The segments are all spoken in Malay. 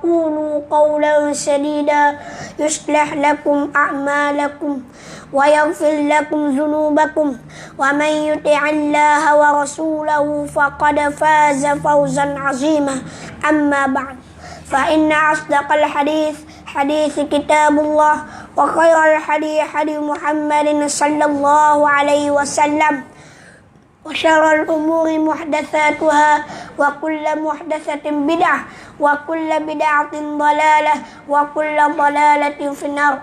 وقولوا قولا سديدا يصلح لكم أعمالكم ويغفر لكم ذنوبكم ومن يطع الله ورسوله فقد فاز فوزا عظيما أما بعد فإن أصدق الحديث حديث كتاب الله وخير الحديث حديث محمد صلى الله عليه وسلم وشر الأمور محدثاتها وكل محدثة بدعة وكل بدعة ضلالة وكل ضلالة في النار.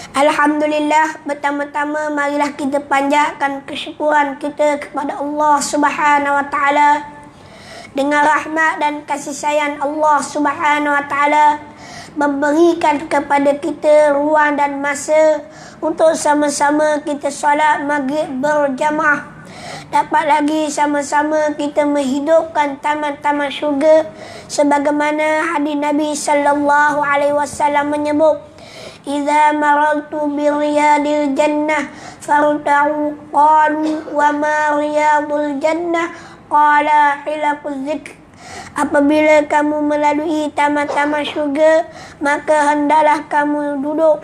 Alhamdulillah, pertama-tama marilah kita panjatkan kesyukuran kita kepada Allah Subhanahu wa taala. Dengan rahmat dan kasih sayang Allah Subhanahu wa taala memberikan kepada kita ruang dan masa untuk sama-sama kita solat maghrib berjamaah. Dapat lagi sama-sama kita menghidupkan taman-taman syurga sebagaimana hadis Nabi sallallahu alaihi wasallam menyebut, "Idza marartu bi riyadil jannah farta'u qalu wa ma riyadul jannah qala hilaquz zikr." Apabila kamu melalui taman-taman syurga, maka hendaklah kamu duduk.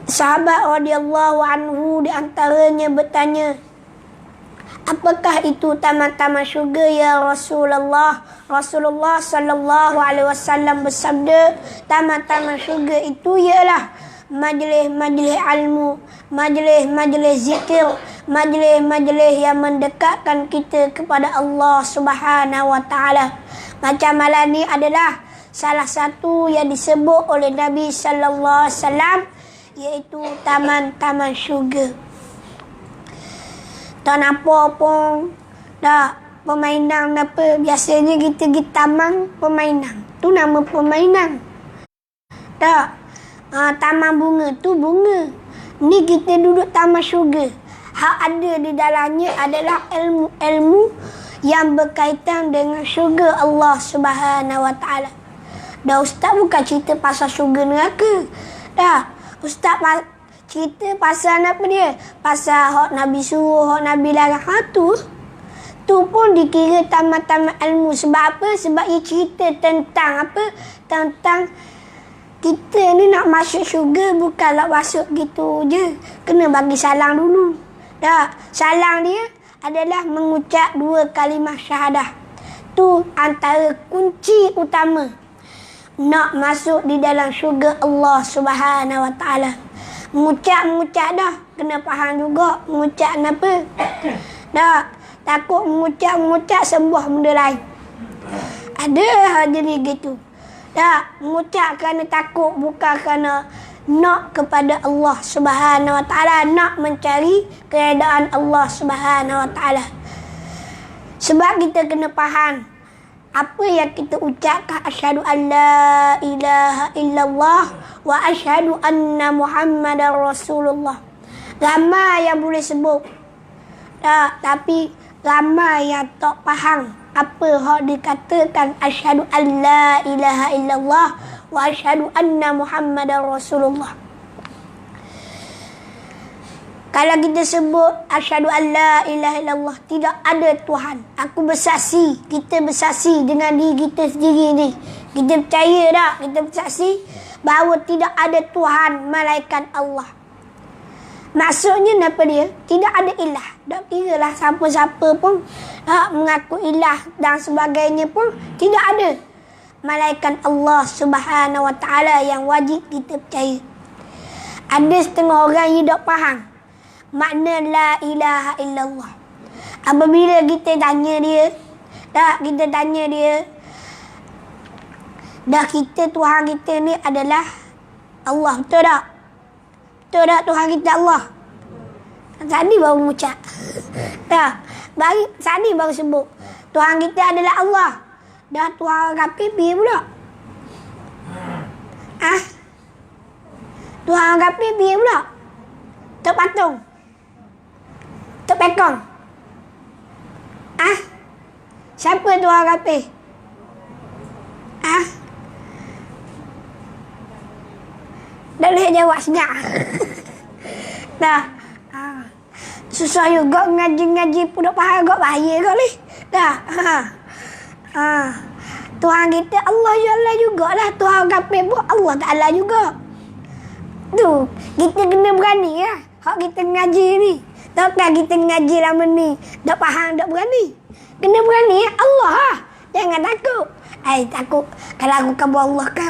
Sahabat radhiyallahu anhu di antaranya bertanya, "Apakah itu taman-taman syurga ya Rasulullah?" Rasulullah sallallahu alaihi wasallam bersabda, taman-taman syurga itu ialah majlis-majlis ilmu, majlis-majlis zikir, majlis-majlis yang mendekatkan kita kepada Allah Subhanahu wa taala. Macam malam ni adalah salah satu yang disebut oleh Nabi sallallahu alaihi wasallam, iaitu taman-taman syurga. Tak nampak pun dah permainan apa. Biasanya kita pergi taman permainan. Tu nama permainan. Tak. Taman bunga tu bunga. Ni kita duduk taman syurga. Hak ada di dalamnya adalah ilmu-ilmu yang berkaitan dengan syurga Allah Subhanahu wa taala. Dah ustaz bukan cerita pasal syurga neraka. Dah ustaz cerita pasal apa dia? Pasal hak Nabi suruh, hak Nabi larang. Tu pun dikira taman-taman ilmu. Sebab apa? Sebab ia cerita tentang apa? Tentang kita ni nak masuk syurga bukanlah masuk gitu je. Kena bagi salang dulu. Dah, salang dia adalah mengucap 2 kalimah syahadah. Tu antara kunci utama nak masuk di dalam syurga Allah Subhanahu wa taala. Mengucap dah, kena faham juga mengucap apa. Dah, takut mengucap sembuh benda lain. Ada jadi gitu. Dah, mengucap kerana takut, bukan kerana nak kepada Allah Subhanahu wa taala, nak mencari keredaan Allah Subhanahu wa taala. Sebab kita kena faham apa yang kita ucapkan, asyhadu an la ilaha illallah wa asyhadu anna Muhammadar Rasulullah. Ramai yang boleh sebut. Tapi ramai yang tak faham apa hak dikatakan asyhadu an la ilaha illallah wa asyhadu anna Muhammadar Rasulullah. Kalau kita sebut asyhadu an la ilaha illallah, tidak ada Tuhan, aku bersaksi, kita bersaksi dengan diri kita sendiri ni. Kita percaya tak? Kita bersaksi bahawa tidak ada Tuhan malaikat Allah. Maksudnya apa dia? Tidak ada ilah. Tak kira lah siapa-siapa pun mengaku ilah dan sebagainya pun tidak ada. Malaikat Allah Subhanahu wa taala yang wajib kita percaya. Ada setengah orang yang tak faham makna la ilaha illallah. Apabila kita tanya dia, dah kita Tuhan kita ni adalah Allah, betul tak? Betul tak Tuhan kita Allah? Tadi baru mengucap. Tadi baru sebut Tuhan kita adalah Allah. Dah Tuhan kafir biar pula. Tuhan kafir biar pula. Tok patung. Tok pekong. Siapa Tuhan kafir? Tak boleh jawab senyap. Dah. Susah juga ngaji-ngaji pun tak faham, agak bahaya kot ni. Dah. Tuhan kita Allah jugalah. Tuhan kafir pun Allah Ta'ala juga. Tu, kita kena berani lah. Hak kita ngaji ni. Takkan kita ngaji lama ni. Tak faham, tak berani. Kena berani ya. Allah lah. Jangan takut. Takut. Kalau aku kabur Allah ke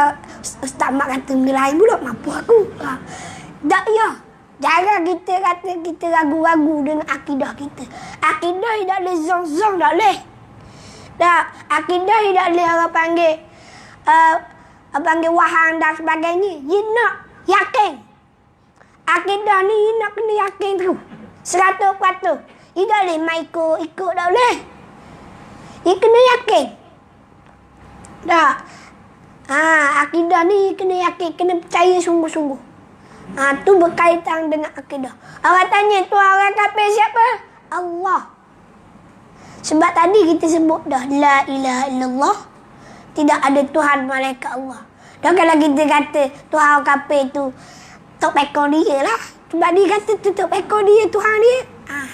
Ustaz Mak kata benda lain pula. Mampu aku. Tak ya. Jangan kita kata kita ragu-ragu dengan akidah kita. Akidah tak boleh zong-zong, tak boleh. Tak. Akidah tak boleh orang panggil panggil wahang dan sebagainya. You nak yakin. Akidah ni you nak kena yakin terus. 100%. You tak boleh main ikut tak boleh. You kena yakin. Tak. Akidah ni kena yakin, kena percaya sungguh-sungguh. Tu berkaitan dengan akidah. Orang tanya Tuhan orang kafir siapa? Allah. Sebab tadi kita sebut dah la ilaha illallah. Tidak ada Tuhan malaikat Allah. Dan kalau kita kata Tuhan orang kafir tu tok pekor dia lah. Sebab dia kata tutup ekor dia Tuhan dia.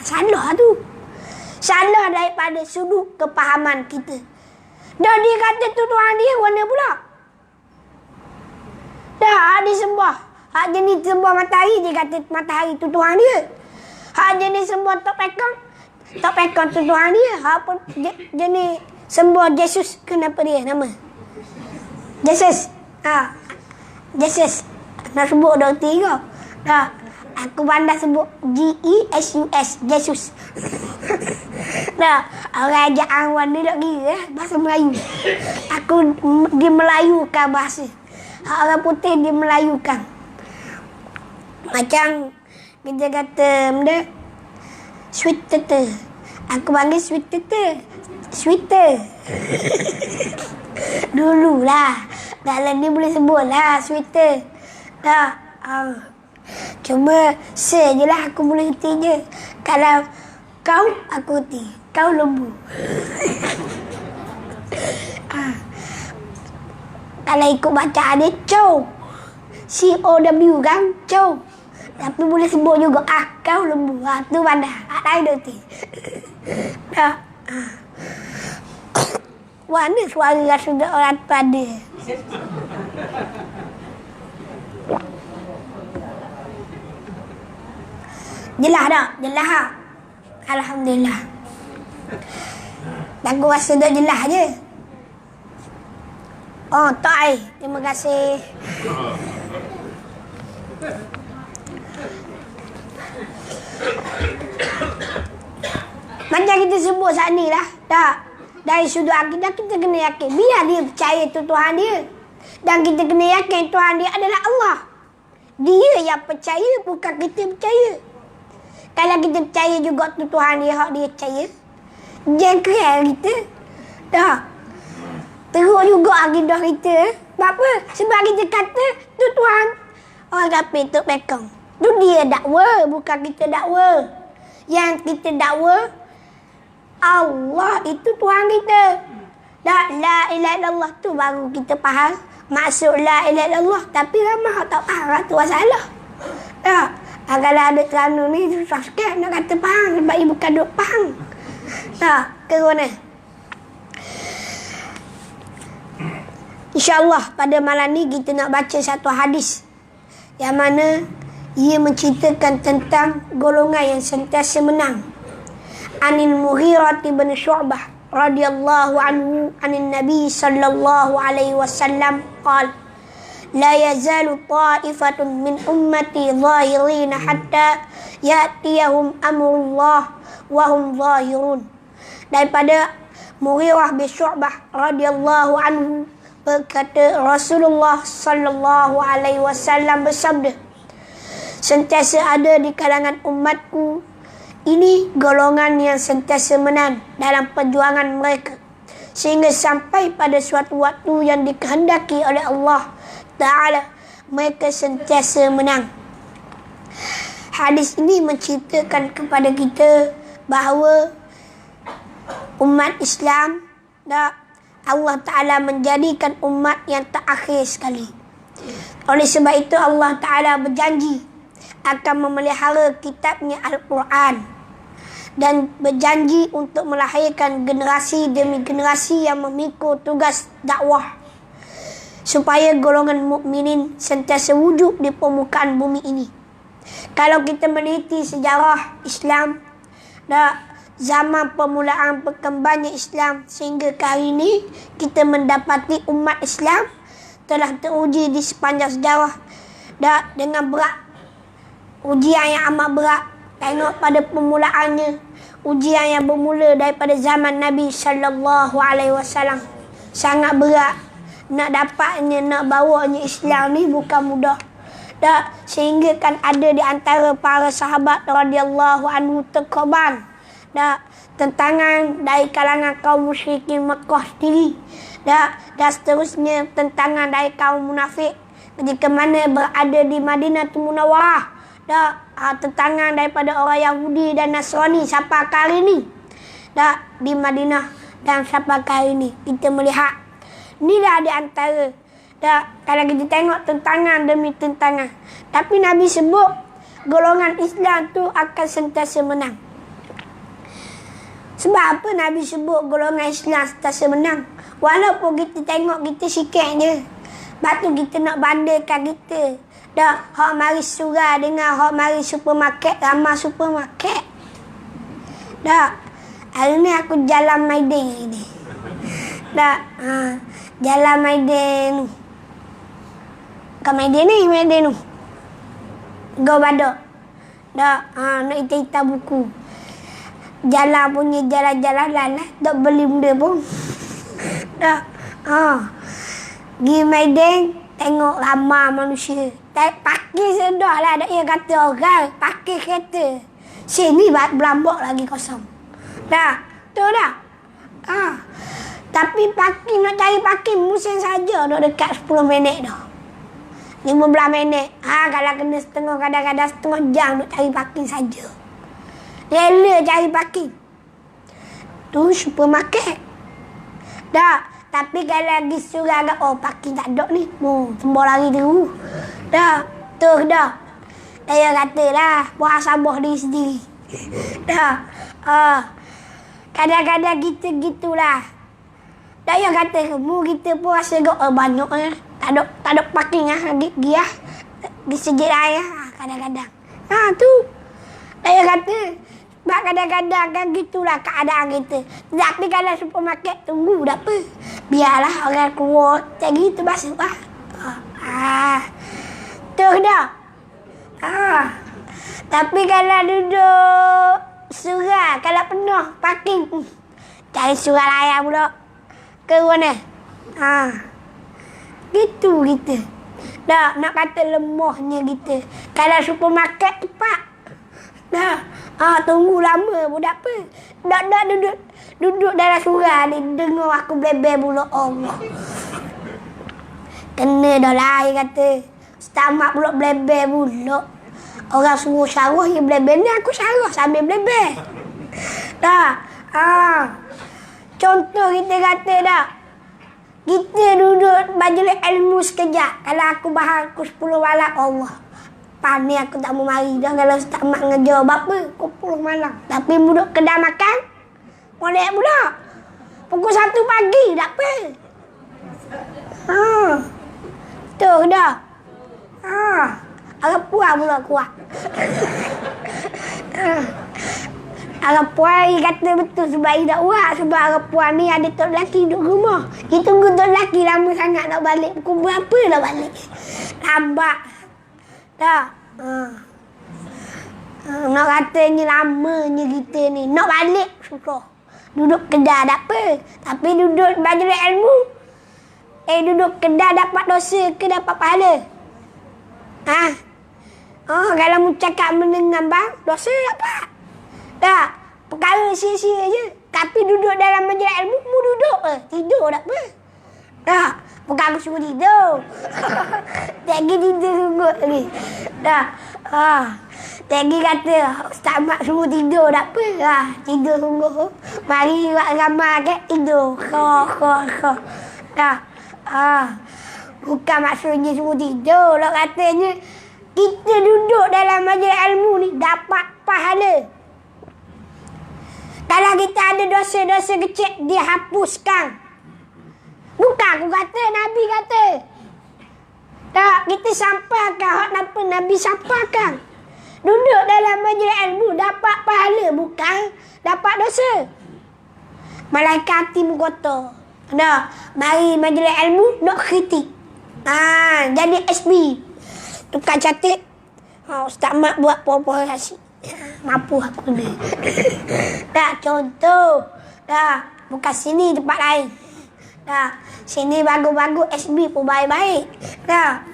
Salah tu. Salah daripada sudut kepahaman kita. Dah dia kata tu Tuhan dia, mana pula? Dah dia sembah. Hak jenis sembah matahari, dia kata matahari tu Tuhan dia. Hak jenis sembah tok pekor tu Tuhan dia. Hak pun jenis sembah Yesus, kenapa dia nama? Yesus. Yesus. Nak sebut dah tiga. Dah. Aku pandai sebut G-E-S-U-S. Yesus. Dah. Orang ajak awan ni tak kira bahasa Melayu. Aku dia melayukan bahasa. Orang putih dia melayukan. Macam kita kata benda sweet tete. Aku panggil sweet tete. Sweeter. Dululah. Dalam ni boleh sebut lah sweeter. Dah. Cuma sejelah aku boleh reti je. Kalau kau, aku reti. Kau lembu. Kalau ikut bacaan dia, cow. C-O-W kan, cow. Tapi boleh sebut juga, kau lembu. Tu pandai. Lain dah reti. Dah. Mana suara sudah orang pada? Jelas tak? Jelas tak? Alhamdulillah. Aku rasa dah jelas je. Tak ai. Terima kasih. Macam kita sebut saat ni lah. Tak. Dari sudut akidah kita kena yakin. Biar dia percaya tu Tuhan dia. Dan kita kena yakin Tuhan dia adalah Allah. Dia yang percaya, bukan kita percaya. Kalau kita percaya juga tu Tuhan dia, hak dia percaya. Jangan kira kita. Tak. Teruk juga akidah kita. Sebab apa? Sebab kita kata tu Tuhan. Orang kafir tu pekong. Tu dia dakwa, bukan kita dakwa. Yang kita dakwa, Allah itu Tuhan kita. La ilaha illallah tu baru kita faham maksud la ilaha illallah. Tapi ramai tak faham tu masalah. Tak. Kalau ada kerana ni susah sikit nak kata faham sebab ibu bukan duk faham. Tak. Ke mana? InsyaAllah pada malam ni kita nak baca satu hadis yang mana ia menceritakan tentang golongan yang sentiasa menang. Anil Mughirah bin Syu'bah radhiyallahu anhu anin Nabi sallallahu alaihi wasallam qala la yazalu ta'ifatun min ummati zahirina hatta ya'tiyahum amrullah wa hum zahirun. Daripada Mughirah bin Syu'bah radhiyallahu anhu berkata, Rasulullah sallallahu alaihi wasallam bersabda, sentiasa ada di kalangan umatku ini golongan yang sentiasa menang dalam perjuangan mereka sehingga sampai pada suatu waktu yang dikehendaki oleh Allah Ta'ala mereka sentiasa menang. Hadis ini menceritakan kepada kita bahawa umat Islam Allah Ta'ala menjadikan umat yang terakhir sekali. Oleh sebab itu Allah Ta'ala berjanji akan memelihara kitabnya Al-Quran dan berjanji untuk melahirkan generasi demi generasi yang memikul tugas dakwah supaya golongan mukminin sentiasa wujud di permukaan bumi ini. Kalau kita meneliti sejarah Islam dan zaman permulaan berkembangnya Islam sehingga ke hari ini, kita mendapati umat Islam telah teruji di sepanjang sejarah dan dengan berat. Ujian yang amat berat. Tengok pada permulaannya, ujian yang bermula daripada zaman Nabi SAW. Sangat berat. Nak dapatnya, nak bawanya Islam ni bukan mudah. Dan sehingga kan ada di antara para sahabat radhiyallahu anhu terkorban. Dan tentangan dari kalangan kaum musyrikin Mekah sendiri. Dan seterusnya tentangan dari kaum munafik ketika mana berada di Madinatul Munawwarah. Dan tentangan daripada orang Yahudi dan Nasrani sampai kali ini. Dan di Madinah dan sampai kali ini kita melihat inilah di antara. Dan kalau kita tengok tentangan demi tentangan, tapi Nabi sebut golongan Islam tu akan sentiasa menang. Sebab apa Nabi sebut golongan Islam sentiasa menang? Walaupun kita tengok kita sikit je, lepas tu kita nak bandingkan kita dah hak mari surau dengan hak mari supermarket, ramah supermarket. Dah hari ni aku jalan Maidin hari ni. Dah jalan Maidin. Ke Maidin ni, Maidin tu. Go Badak. Dah nak ita-ita buku. Jalan punya jalan-jalan lah, tak beli benda pun. Dah pergi Maidin, tengok ramai manusia. Pakai sedah lah, ada yang kata orang pakai kereta. Sini berambok lagi kosong. Dah, tu dah. Tapi parking, nak cari parking musim saja dah dekat 10 minit dah. 15 minit. Kalau kena setengah, kadang-kadang setengah jam nak cari parking saja. Rela cari parking. Tu supermarket. Dah, tapi kalau lagi surau agak, parking tak ada ni. Semua lari terus. Dah, tu dah. Dia kata lah, buat sabar diri sendiri. Dah, kadang-kadang kita gitulah. Dia kata, kita pun rasa banyak lah. Tak ada parking lah. Pergi lah. Pergi sejid lah. Kadang-kadang. Tu. Dia kata, sebab kadang-kadang kan gitulah keadaan kita. Tapi kalau supermarket tunggu tak apa. Biarlah orang keluar. Macam gitu basuh lah. Tu dah. Tapi kalau duduk surau, kalau penuh parking, cari surau layan pula. Ke mana? Gitu kita. Dah, nak kata lemahnya kita. Kalau supermarket cepat. Dah, tunggu lama pun tak apa. Dah duduk dalam surau ni, dengar aku blebel pula. Allah. Kena dah lah, dia kata. Setamat pula blebel pula. Orang suruh syarah, dia blebel ni, aku syarah sambil blebel. Dah, contoh kita kata dah. Kita duduk majlis ilmu sekejap. Kalau aku bahas aku 10 malam, Allah. Panik aku tak mau mari dah. Kalau tak mak ngejar apa, pukul 10 malam. Tapi duduk kedai makan, molek pula. Pukul 1 pagi, tak apa. Tu dah. Arab puan pula kuat. Arab puan kata betul sebab dia tak buat. Sebab Arab puan ni ada tok lelaki duduk rumah. Dia tunggu tok lelaki lama sangat nak balik. Pukul berapa nak balik? Lambat. Tak. Nak katanya lamanya kita ni. Nak balik susah. Duduk kedai tak apa. Tapi duduk majlis ilmu. Duduk kedai dapat dosa ke dapat pahala? Kalau mu cakap mendengar bang, dosa dapat. Tak. Perkara sia-sia je. Tapi duduk dalam majlis ilmu, mu duduk tidur tak apa. Tak. Bukan aku suruh tidur. Tak pergi tidur sungguh lagi. Tak. Tegi kata, Ustaz Mak suruh tidur tak apa. Tidur sungguh. Mari buat ramai ke tidur. Tak. Bukan maksudnya suruh tidur. Lah katanya, kita duduk dalam majlis ilmu ni dapat pahala. Kalau kita ada dosa-dosa kecil, dia hapuskan. Bukan aku kata, Nabi kata. Tak, kita sampaikan hak apa Nabi sampaikan. Duduk dalam majlis ilmu dapat pahala, bukan dapat dosa. Malaikat hati kotor. Ada, mari majlis ilmu nak kritik. Jadi SB. Tukar catat. Ustaz Mak buat apa-apa kasih. Mampu aku ni. Tak, contoh. Tak, bukan sini tempat lain. Tak, sini bagus-bagus SB pun baik-baik. Tak,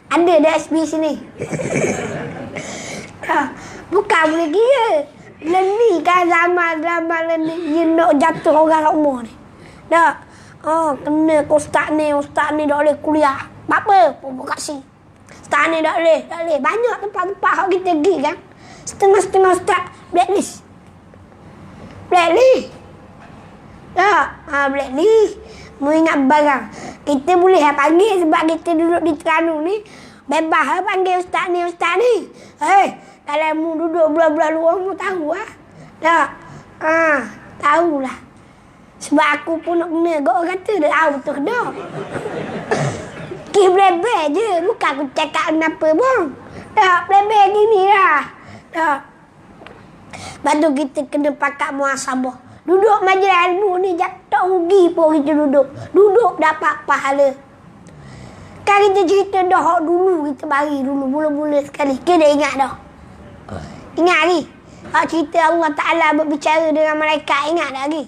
ada dah SB sini. Tak, bukan boleh kira. Ni kan zaman-zaman ni dia nak jatuh orang umur ni. Tak, kena ke ustaz ni tak boleh kuliah. Apa pun buka si. Ustaz ni tak boleh. Banyak tempat-tempat hak kita pergi kan. Setengah-setengah ustaz blacklist. Tak, blacklist. Mau ingat barang. Kita boleh panggil sebab kita duduk di Terengganu ni. Bebas panggil ustaz ni. Kalau mu duduk belah-belah luar mu tahu lah. Tak. Tahulah. Sebab aku pun nak kena. Kau kata dah tahu tu dah. Blebe je. Bukan aku cakap kenapa pun. Tak, blebe gini lah. Tak. Lepas tu kita kena pakat muhasabah. Duduk majlis ilmu ni tak rugi pun kita duduk. Duduk dapat pahala. Kan kita cerita dah dulu. Kita bagi dulu. Mula-mula sekali. Kita ingat dah. Ingat lagi? Hak cerita Allah Ta'ala berbicara dengan malaikat. Ingat tak lagi?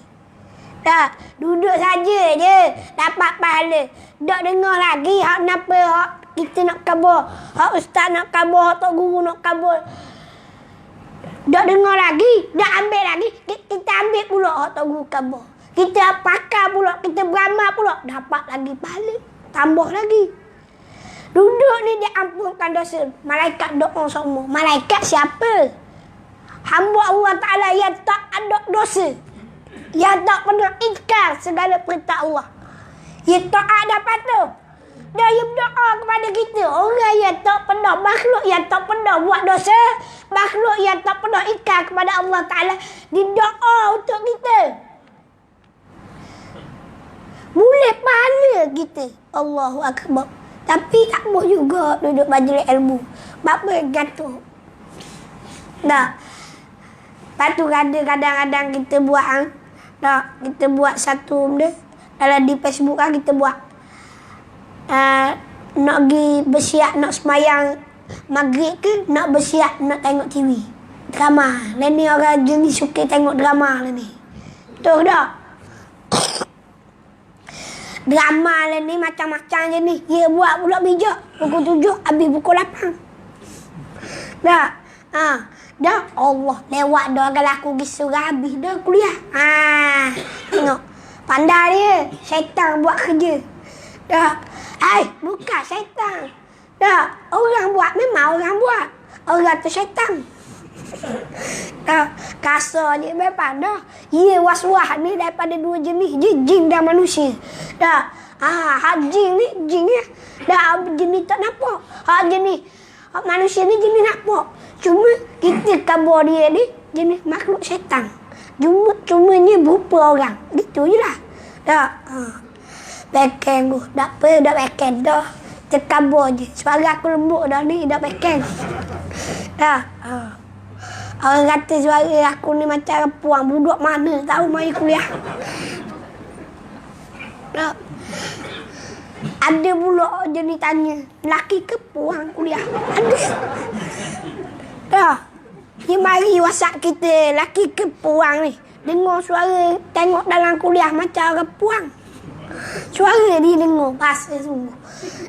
Tak. Duduk saja je. Dapat pahala. Tak dengar lagi. Hak kenapa hak kita nak kabur. Hak ustaz nak kabur. Hak tok guru nak kabur. Tak dengar lagi. Tak ambil lagi. Kita ambil pula hak tok guru kabur. Kita pakar pula. Kita beramal pula. Dapat lagi pahala. Tambah lagi. Duduk ni dia ampunkan dosa. Malaikat doa semua. Malaikat siapa? Hamba Allah Ta'ala yang tak ada dosa. Yang tak pernah ingkar segala perintah Allah. Yang tak ada patuh. Dia yang berdoa kepada kita. Orang yang tak pernah, makhluk yang tak pernah buat dosa. Makhluk yang tak pernah ingkar kepada Allah Ta'ala. Dia doa untuk kita. Boleh pahala kita. Allahu Akbar. Tapi tak boleh juga duduk majlis ilmu. Apa yang kata? Tak. Lepas tu kadang-kadang kita buat. Tak. Kita buat satu benda. Dalam di Facebook kan kita buat. Nak pergi bersiap nak semayang maghrib ke. Nak bersiap nak tengok TV. Drama. Dan ni orang jenis suka tengok drama lah ni. Betul tak? Drama lah ni macam-macam je ni. Dia buat pula bijak. Pukul 7 habis pukul 8. Dah. Dah. Allah lewat dah kalau aku pergi surah habis dah kuliah. Tengok. Pandai dia. Syaitan buat kerja. Dah. Bukan syaitan. Dah. Orang buat memang orang buat. Orang tu syaitan. Dah. Kasar je memang dah. Ia was-was ni daripada dua jenis. Jin dan manusia. Dah. Hak jin ni. Dah. Jenis tak nampak. Hak jenis. Hak manusia ni jenis nampak. Cuma kita kabur dia ni jenis makhluk syaitan. Cumanya berupa orang. Gitu je lah. Dah. Beken tu. Tak apa. Dah beken dah. Terkabur je. Suara aku lembut dah ni. Dah beken. Dah. Orang kata suara aku ni macam puang. Budak mana tahu mari kuliah. Tak. Ada pula jenis tanya. Laki ke puang kuliah? Ada. Tak. Dia mari WhatsApp kita. Laki ke puang ni. Dengar suara. Tengok dalam kuliah macam orang puang. Suara dia dengar. Bahasa semua.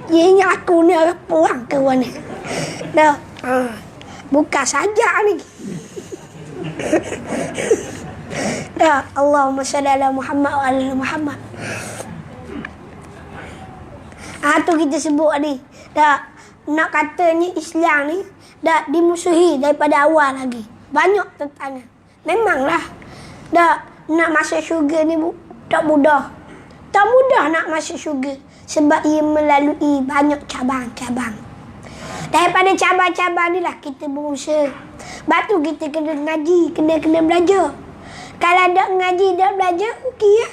Dia ingat aku ni orang puang ke mana. Tak. Bukan saja ni. Ya Allahumma salli ala Muhammad wa ala Muhammad. Tu kita sebut ni. Dah nak katanya Islam ni dah dimusuhi daripada awal lagi. Banyak tentangnya. Memanglah. Dah nak masuk syurga ni tak mudah. Tak mudah nak masuk syurga sebab ia melalui banyak cabang-cabang. Daripada cabang-cabang ni lah kita berusaha. Lepas tu kita kena ngaji, kena belajar. Kalau dak ngaji, dak belajar, rugi ya.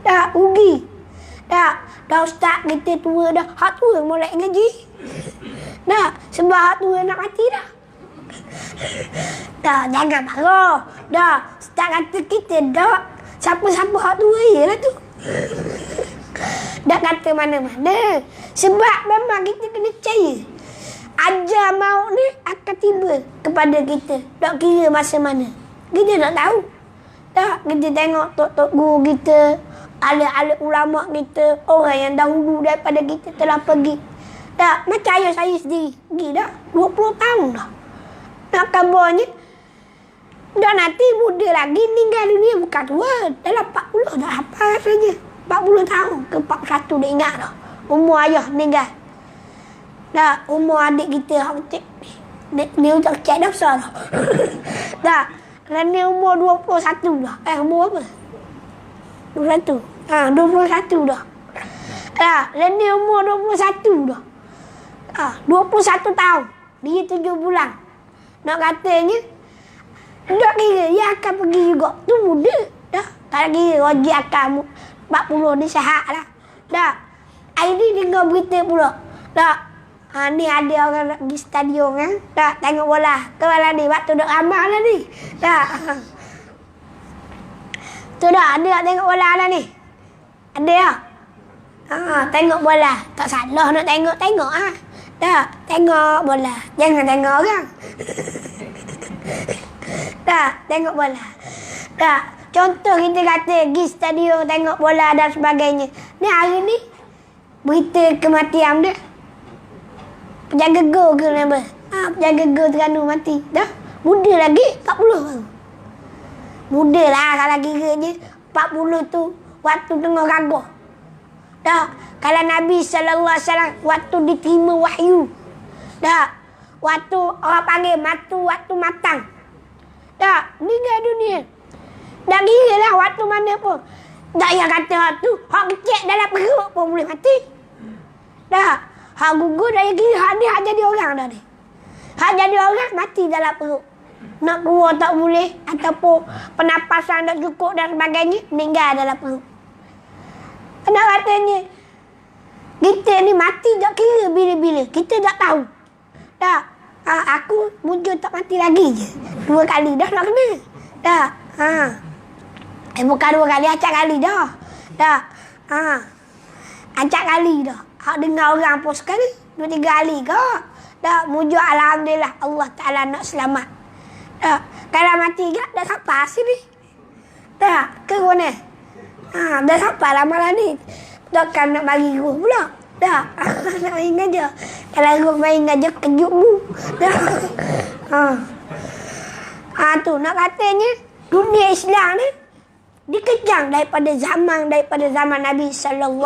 Dak rugi. Dah ustaz kita tua dah. Hak tua mulai ngaji. Sebab hak tua nak mati dah. Jangan marah. Ustaz kata kita dak. Siapa-siapa hak tua je lah tu. Dak kata mana-mana. Sebab memang kita kena percaya. Ajar maut ni akan tiba kepada kita. Tak kira masa mana. Kita tak tahu. Kita tengok tok-tok guru kita, alim-alim ulama kita, orang yang dahulu daripada kita telah pergi. Macam ayah saya sendiri. Pergi dah. 20 tahun dah. Nak kabarnya. Dah nanti muda lagi meninggal dunia bukan tua. Dalam 40 dah apa saja. 40 tahun ke 41 dia ingat dah. Umur ayah meninggal. Umur adik kita dia tak cek dah besar dah. Kerana umur 21 dah. Umur apa? 21. 21 dah. Kerana umur 21 dah. 21 tahun. Dia 7 bulan. Nak katanya tak kira dia akan pergi juga. Tu muda dah. Tak kira wajib akan 40 dia sihat lah. Hari ni dengar berita pula. Ni ada orang nak pergi stadion kan. Tengok bola. Kepala ni waktu duk ramah lah ni. Tu dah ada nak tengok bola lah ni. Ada tak? Tengok bola. Tak salah nak tengok ah. Tengok bola. Jangan tengok orang. Tengok bola. Contoh kita kata pergi stadion tengok bola dan sebagainya. Ni hari ni berita kematian dia. Penjaga gol ke nama? Penjaga gol Terengganu mati. Dah. Muda lagi 40 baru. Muda lah kalau kiranya 40 tu waktu tengah gagah. Kalau Nabi SAW waktu diterima wahyu. Waktu orang panggil waktu matang. Meninggal dunia. Tak kira lah waktu mana pun. Tak payah kata waktu. Hak kecek dalam perut pun boleh mati. Hak gugur dah kira hak ni hak jadi orang dah ni. Hak jadi orang mati dalam perut. Nak keluar tak boleh. Ataupun pernafasan tak cukup dan sebagainya. Meninggal dalam perut. Nak katanya. Kita ni mati tak kira bila-bila. Kita tak tahu. Aku muncul tak mati lagi je. 2 kali dah nak kena. Bukan 2 kali. Acak kali dah. Acak kali dah. Hak dengar orang pun sekali. 2-3 kali ke. Muncul Alhamdulillah. Allah Ta'ala nak selamat. Kalau mati ke. Dah sampai sini. Ke mana? Dah sampai lah malam ni. Takkan nak bagi roh pula. Nak main aja. Kalau roh main aja kejut mu. Tu nak katanya dunia Islam ni dikejang daripada zaman Nabi SAW.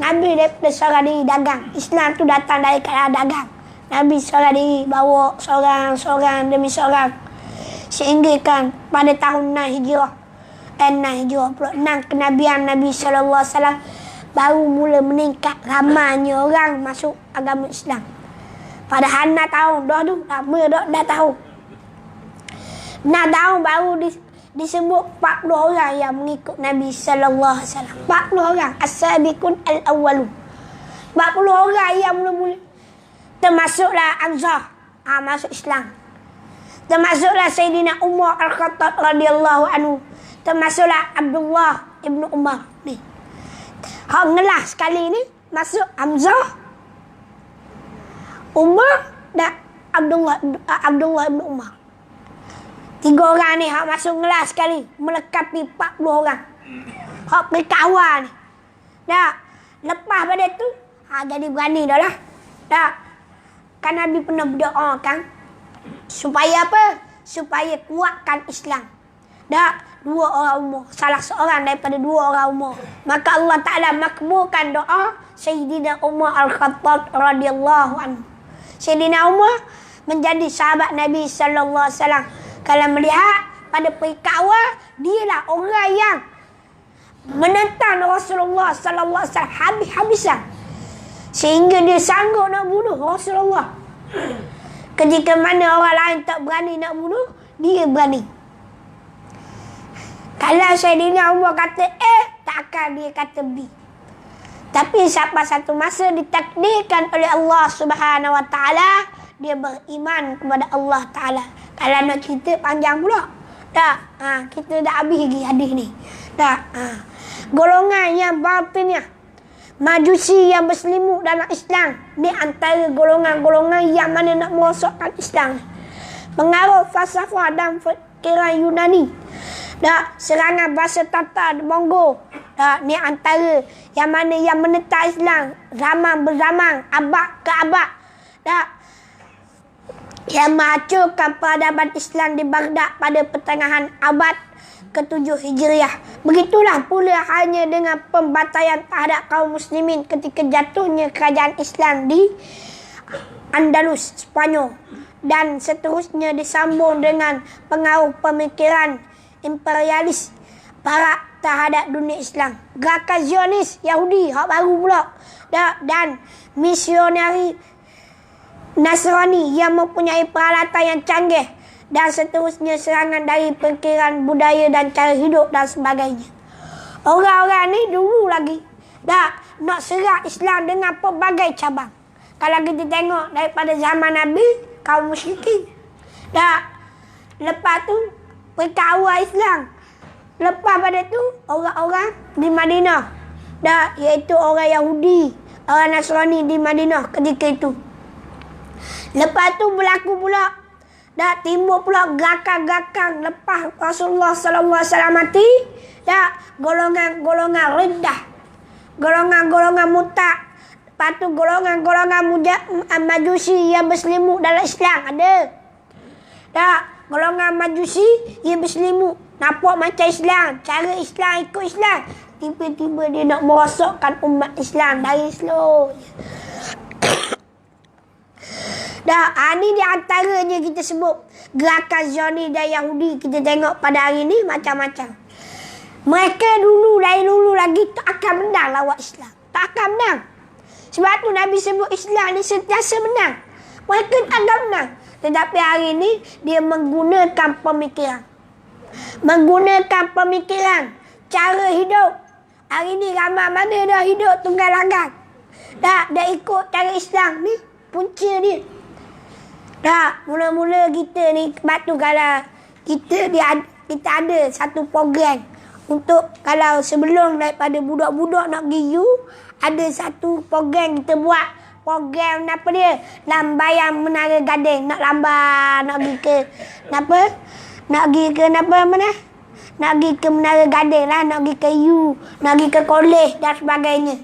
Nabi daripada seorang diri dagang. Islam tu datang dari kalangan dagang. Nabi seorang diri bawa seorang demi seorang. Sehingga kan pada tahun 6 Hijrah. 6 Hijrah pula. 6 kenabian Nabi SAW. Baru mula meningkat ramainya orang masuk agama Islam. Pada 6 tahun dah tu. Lama dah tahu. 6 tahun baru disebut 40 orang yang mengikut Nabi SAW. 40 orang. As-sabiqun al-awwalun. 40 orang yang mula-mula. Termasuklah Hamzah. Masuk Islam. Termasuklah Sayyidina Umar Al-Khattab radhiyallahu anhu. Termasuklah Abdullah ibnu Umar. Ni. Hak ngelah sekali ni. Masuk Hamzah. Umar dan Abdullah ibnu Umar. 3 orang ni hak masuk ngelah sekali. Melekapi 40 orang. Hak berkawan ni. Lepas pada tu. Jadi berani dah lah. Kan Nabi pernah berdoa kan. Supaya apa? Supaya kuatkan Islam. 2 orang umur. Salah seorang daripada 2 orang umur. Maka Allah Ta'ala makbulkan doa Sayyidina Umar Al-Khattab radhiyallahu anhu. Sayyidina Umar menjadi sahabat Nabi SAW. Kalau melihat pada peringkat awal, dialah orang yang menentang Rasulullah sallallahu alaihi wasallam habis-habisan. Sehingga dia sanggup nak bunuh Rasulullah. Ketika mana orang lain tak berani nak bunuh, dia berani. Kalau Sayyidina Umar kata A, takkan dia kata B. Tapi sampai satu masa ditakdirkan oleh Allah Subhanahu Wa Taala, dia beriman kepada Allah Taala. Kalau nak cerita panjang pula. Tak, kita dah habis lagi hadis ni. Tak, golongan yang batinnya, Majusi yang berselimut dalam Islam, ni antara golongan-golongan yang mana nak merosakkan Islam. Pengaruh falsafah dan fikiran Yunani. Tak, serangan bahasa Tatar di Mongol. Tak, ni antara yang mana yang menentang Islam zaman berzaman, abad ke abad. Tak, yang menghancurkan peradaban Islam di Baghdad pada pertengahan abad ke-7 Hijriah. Begitulah pula hanya dengan pembantaian terhadap kaum muslimin ketika jatuhnya kerajaan Islam di Andalus, Spanyol, dan seterusnya disambung dengan pengaruh pemikiran imperialis Barat terhadap dunia Islam. Gerakan Zionis Yahudi hak baru pula, dan misionari Nasrani yang mempunyai peralatan yang canggih, dan seterusnya serangan dari pemikiran budaya dan cara hidup dan sebagainya. Orang-orang ni dulu lagi nak serang Islam dengan pelbagai cabang. Kalau kita tengok daripada zaman Nabi, kaum musyrikin. Lepas tu perkawal Islam. Lepas pada tu orang-orang di Madinah, iaitu orang Yahudi, orang Nasrani di Madinah ketika itu. Lepas tu berlaku pula, timbul pula gerakan-gerakan lepas Rasulullah SAW mati, golongan-golongan riddah, golongan-golongan murtad. Lepas tu golongan-golongan Majusi yang berselimut dalam Islam ada. Golongan Majusi yang berselimut, nampak macam Islam, cara Islam, ikut Islam. Tiba-tiba dia nak merosakkan umat Islam dari slow. Ini di antaranya kita sebut gerakan Zionis dan Yahudi. Kita tengok pada hari ni macam-macam. Mereka dari dulu lagi tak akan menang lawan Islam. Tak akan menang. Sebab tu Nabi sebut Islam ni sentiasa menang. Mereka tak akan menang. Tetapi hari ni dia menggunakan pemikiran. Cara hidup. Hari ni ramai mana dah hidup tunggal langgang. Dah ikut cara Islam ni. Punca dia. Mula-mula kita ni, sebab tu kalau kita ada satu program untuk kalau sebelum daripada budak-budak nak pergi U, ada satu program kita buat. Program apa dia? Lambayan Menara Gading. Nak lambat, nak pergi ke Nak pergi ke Menara Gading lah, nak pergi ke U, nak pergi ke kolej dan sebagainya.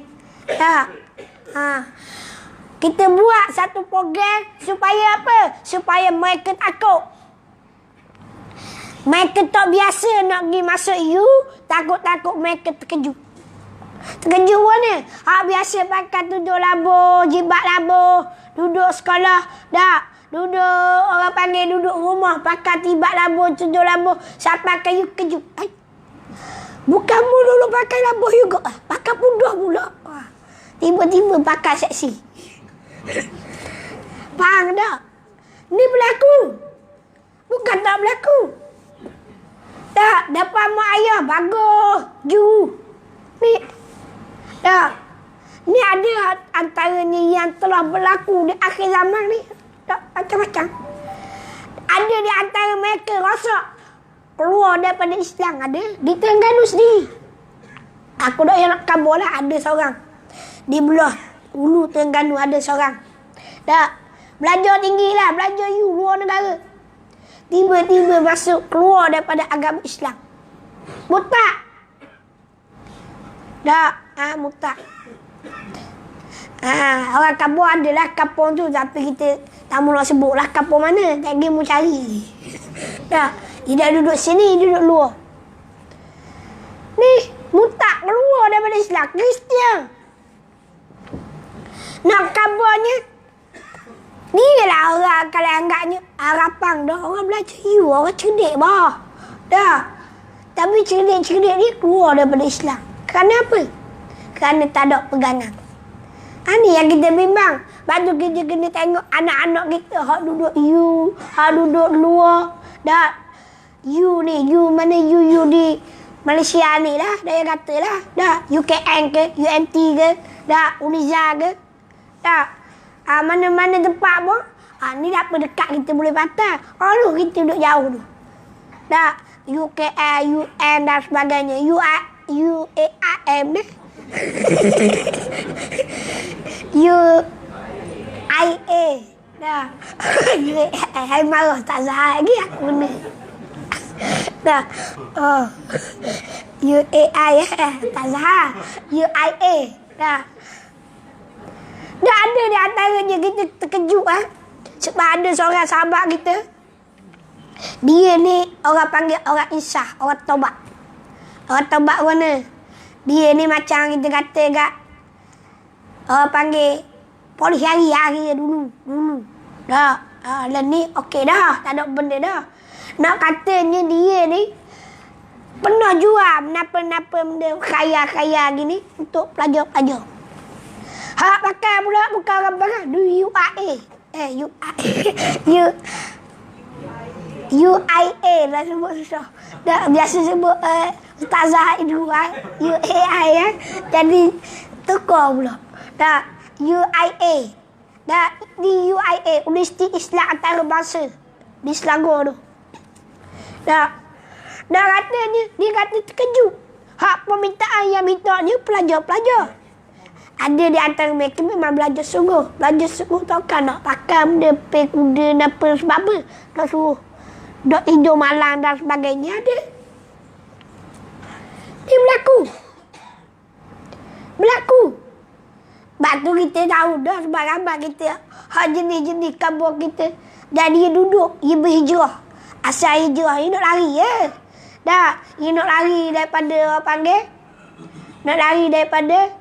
Kita buat satu program supaya apa? Supaya mereka takut. Mereka tak biasa nak pergi masuk U, takut-takut mereka terkejut. Terkejut mana? Biasa pakai tudung labuh, jilbab labuh, duduk sekolah, duduk orang panggil duduk rumah, pakai jilbab labuh, tudung labuh, sampai ke U kejut. Bukan dulu pakai labuh juga, pakai pudah pula. Tiba-tiba pakai seksi. Faham tak? Ni berlaku. Bukan tak berlaku. Tak, dapat mak ayah bagus. Ni. Tak. Ni ada antaranya yang telah berlaku di akhir zaman ni. Tak, macam-macam. Ada di antara mereka rosak keluar daripada Islam. Ada di Terengganu sendiri. Aku dah yang nak kabur lah. Ada seorang di belah Ulu Terengganu ada seorang. Belajar tinggi lah, belajar luar negara. Tiba-tiba masuk keluar daripada agama Islam. Murtad. Murtad. Orang kampung adalah kampung tu, tapi kita tak mahu nak sebut lah kampung mana. Tak pergi mau cari. Tidak duduk sini, duduk luar. Ni murtad keluar daripada Islam, Kristian. Nak kabarnya, dia lah orang kalau anggapnya harapan dah orang belajar orang cerdik bah. Tapi cerdik-cerdik dia keluar daripada Islam. Kerana apa? Kerana tak ada pegangan. Ni yang kita bimbang. Lepas tu kita kena tengok anak-anak kita hak duduk hak duduk luar. U ni, mana U di Malaysia ni lah, dia kata lah. Dah, UKN ke, UNT ke, dah, Uniza ke. Dah, mana-mana tempat pun, ni dah apa dekat kita boleh patah. Lu kita duduk jauh tu. Dah, UKN, UN dan sebagainya. UAIM ni. UIA. Dah. Hai marah tak sah lagi aku ni. Dah. UAI tak sah. UIA. Dah. Dah ada di antaranya kita terkejut sebab ada seorang sahabat kita. Dia ni orang panggil orang insah, orang taubat. Orang taubat mana? Dia ni macam kita kata kat orang panggil polis hari-hari dulu. Dah. Lah ni okey dah, tak ada benda dah. Nak katanya dia ni pernah jual menapa-napa benda kaya-kaya gini untuk pelajar-pelajar. Hak pakai pula bukan orang barang. UIA lah sebut susah. Dah biasa sebut Ustazah itu UAI jadi tukar pula. Dah UIA. Dah di UIA Universiti Islam Antarabangsa di Selangor tu. Dah katanya dia kata terkejut. Hak permintaan yang mintanya pelajar-pelajar. Ada di antara mereka memang belajar sungguh. Belajar sungguh tau kan nak pakai benda pay kuda apa sebab apa. Tak suruh dok tidur malam dan sebagainya ada. Dia berlaku. Sebab tu kita tahu dah sebab ramai kita hak jenis-jenis kabur kita. Dan dia duduk, dia berhijrah. Asal hijrah, dia nak lari Dah, dia nak lari daripada orang panggil. Nak lari daripada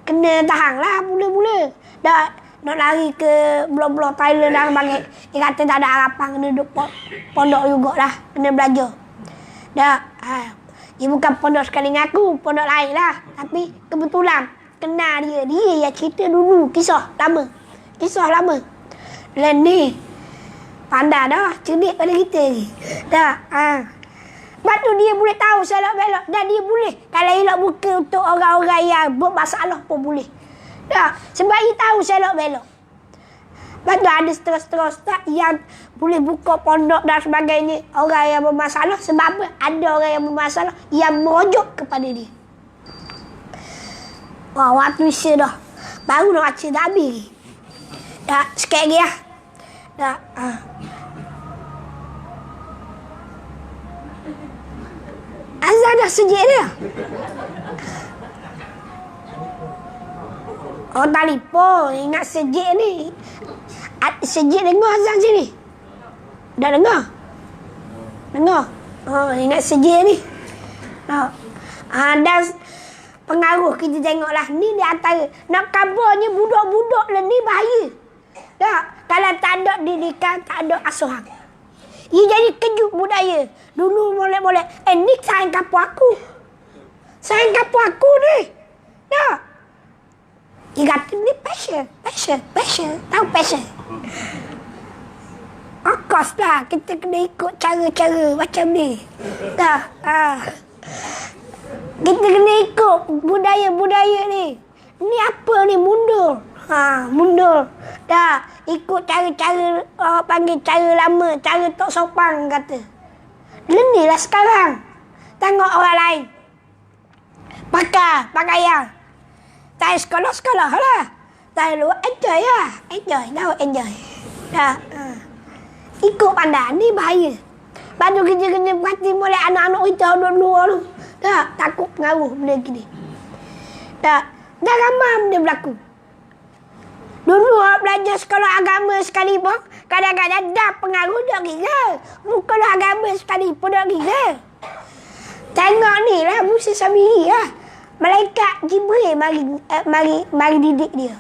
kena tahan lah mula-mula. Dah, nak lari ke blok-blok Thailand dan sebagainya. Dia kata tak ada harapan kena duduk pondok jugalah. Kena belajar. Dah, dia bukan pondok sekali dengan aku. Pondok lain lah. Tapi kebetulan kenal dia. Dia yang cerita dulu. Kisah lama. Dan ni pandai dah. Cerdik pada kita ni. Dah, Lepas tu dia boleh tahu selok-belok. Dan dia boleh. Kalau elok buka untuk orang-orang yang bermasalah pun boleh. Dah. Sebab dia tahu selok-belok. Lepas tu ada setengah-setengah ustaz yang boleh buka pondok dan sebagainya. Orang yang bermasalah. Sebab apa? Ada orang yang bermasalah yang merujuk kepada dia. Wah, waktu isya dah. Baru nak baca dah habis. Dah, sikit lagi lah. Dah. Azan dah sejik dia. Oh, telefon. Ingat sejik ni. Sejik dengar azan sini. Dah dengar? Dengar? Oh, ingat sejik ni. Dan pengaruh kita tengoklah. Ni di antara. Nak kabarnya budak-budak lah ni bahaya. Dah. Kalau tak ada didikan, tak ada asuhan. Ia jadi kejut budaya. Dulu molek-molek. Ni sayang kapur aku. Sayang kapur aku ni. Dah. Dia kata ni passion. Tahu passion? Of course lah. Kita kena ikut cara-cara macam ni. Dah. Kita kena ikut budaya-budaya ni. Ni apa ni? Mundur. Mundur. Dah. Ikut cara-cara orang panggil cara lama. Cara tok sopan kata. Lenilah sekarang. Tengok orang lain. Pakaian. Tak sekolah-sekolah lah. Tak luar. Enjoy lah. Enjoy. Dah. Ikut pandang. Ni bahaya. Lepas tu kita kena berhati mulai anak-anak kita duduk luar tu. Dah. Takut pengaruh benda gini. Dah. Dah ramai benda berlaku. Dulu belajar sekolah agama sekali pun kadang-kadang dah pengaruh dah gila. Sekolah agama sekali pun dah gila. Tengok ni lah Musa Samiri lah. Malaikat Jibril mari didik dia.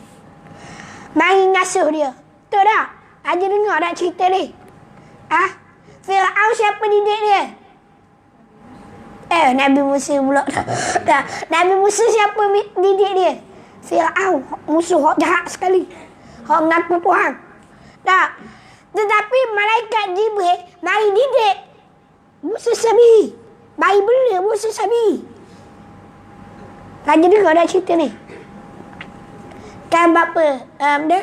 Mari ngasuh dia. Betul tak? Aja dengar tak cerita ni? Fir'aun siapa didik dia? Nabi Musa pula. Nabi Musa siapa didik dia? Fir'aun, musuh hak jahat sekali. Hak mengaku Tuhan. Tak. Tetapi malaikat Jibril mari didik Musa Samiri. Bayi bela Musa Samiri. Raja dengar dah cerita ni. Kan bapa dia